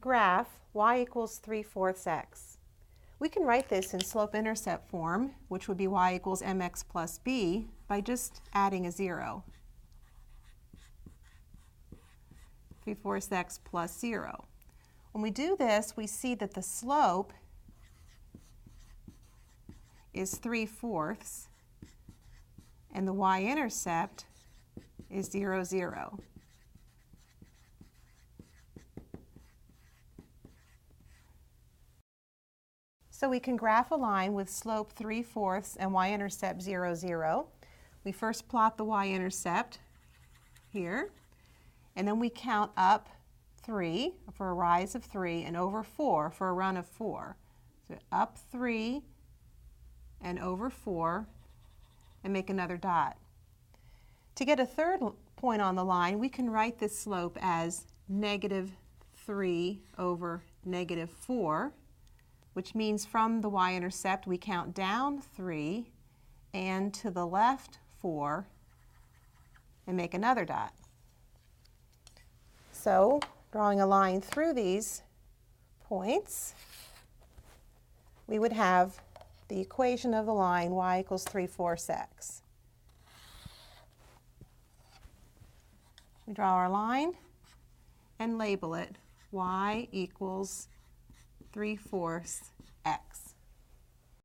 graph y equals 3/4 x. We can write this in slope-intercept form, which would be y equals mx plus b, by just adding a 0. 3/4 x plus 0. When we do this, we see that the slope is 3/4 and the y-intercept is 0, 0. So we can graph a line with slope 3/4 and y-intercept 0, 0. We first plot the y-intercept here, and then we count up 3 for a rise of 3 and over 4 for a run of 4. So up 3 and over 4 and make another dot. To get a third point on the line, we can write this slope as -3 over -4, which means from the y-intercept we count down 3 and to the left 4 and make another dot. So, drawing a line through these points, we would have the equation of the line y equals 3/4 x. We draw our line and label it y equals 3/4 x.